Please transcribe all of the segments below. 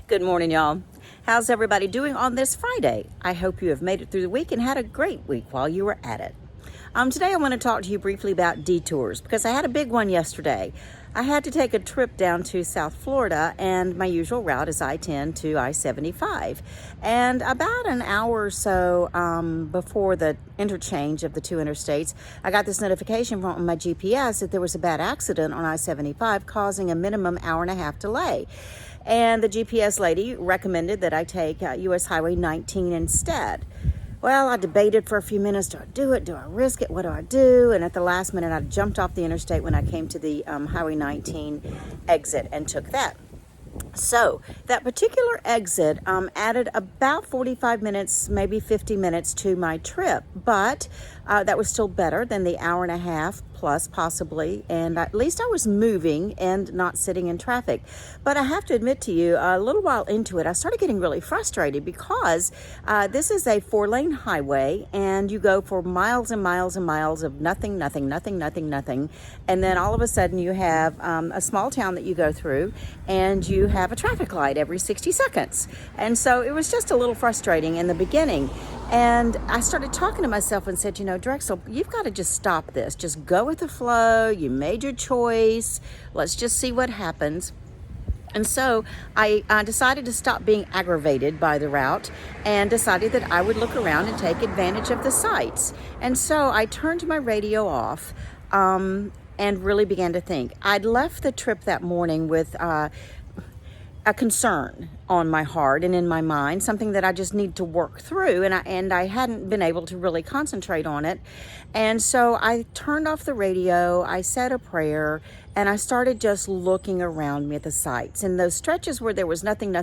Good morning, y'all. How's everybody doing on this Friday? I hope you have made it through the week and had a great week while you were at it. Today I want to talk to you briefly about detours because I had a big one yesterday. I had to take a trip down to South Florida, and my usual route is I-10 to I-75. And about an hour or so before the interchange of the two interstates, I got this notification from my GPS that there was a bad accident on I-75 causing a minimum hour and a half delay. And the GPS lady recommended that I take US Highway 19 instead. Well, I debated for a few minutes. Do I do it? Do I risk it? What do I do? And at the last minute, I jumped off the interstate when I came to the Highway 19 exit and took that. So that particular exit added about 45 minutes, maybe 50 minutes to my trip, but that was still better than the hour and a half plus possibly, and at least I was moving and not sitting in traffic. But I have to admit to you, a little while into it, I started getting really frustrated because this is a 4-lane highway, and you go for miles and miles and miles of nothing, and then all of a sudden you have a small town that you go through, and you have a traffic light every 60 seconds. And so it was just a little frustrating in the beginning. And I started talking to myself and said, Drexel, you've got to just stop this. Just go with the flow. You made your choice. Let's just see what happens. And so I decided to stop being aggravated by the route and decided that I would look around and take advantage of the sights. And so I turned my radio off and really began to think. I'd left the trip that morning with a concern on my heart and in my mind, something that I just need to work through, and I hadn't been able to really concentrate on it. And so I turned off the radio, I said a prayer, and I started just looking around me at the sights. And those stretches where there was nothing,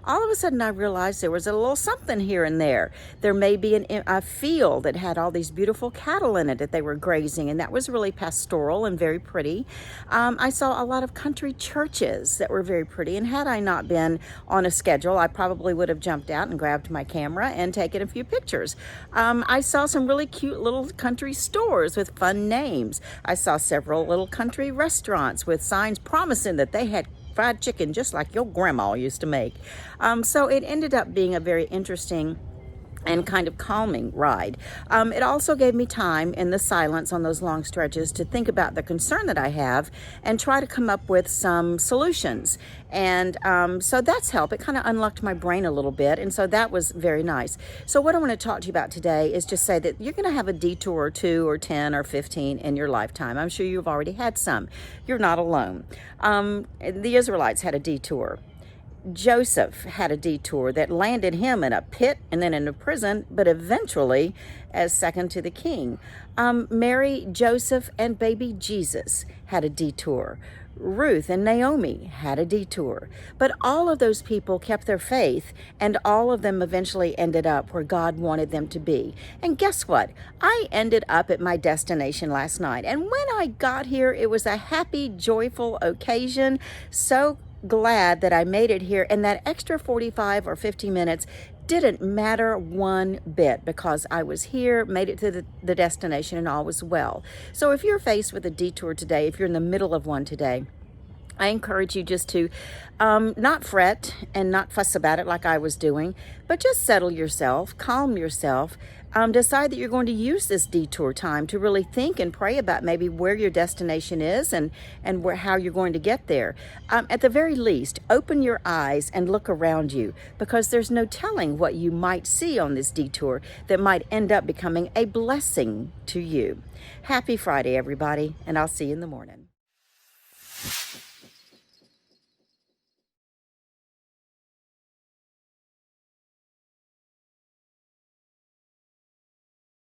all of a sudden I realized there was a little something here and there. There may be a field that had all these beautiful cattle in it that they were grazing, and that was really pastoral and very pretty. I saw a lot of country churches that were very pretty, and had I not been on a schedule, I probably would have jumped out and grabbed my camera and taken a few pictures. I saw some really cute little country stores with fun names. I saw several little country restaurants with signs promising that they had fried chicken just like your grandma used to make. So it ended up being a very interesting and kind of calming ride. It also gave me time in the silence on those long stretches to think about the concern that I have and try to come up with some solutions. And so that's helped. It kind of unlocked my brain a little bit, and so that was very nice. So what I want to talk to you about today is just say that you're going to have a detour or 2 or 10 or 15 in your lifetime. I'm sure you've already had some. You're not alone. The Israelites had a detour. Joseph had a detour that landed him in a pit and then in a prison, but eventually as second to the king. Mary, Joseph, and baby Jesus had a detour. Ruth and Naomi had a detour. But all of those people kept their faith, and all of them eventually ended up where God wanted them to be. And guess what? I ended up at my destination last night. And when I got here, it was a happy, joyful occasion. So glad that I made it here, and that extra 45 or 50 minutes didn't matter one bit because I was here, made it to the destination, and all was well. So if you're faced with a detour today, if you're in the middle of one today, I encourage you just to not fret and not fuss about it like I was doing, but just settle yourself, calm yourself, decide that you're going to use this detour time to really think and pray about maybe where your destination is and how you're going to get there. At the very least, open your eyes and look around you, because there's no telling what you might see on this detour that might end up becoming a blessing to you. Happy Friday, everybody, and I'll see you in the morning.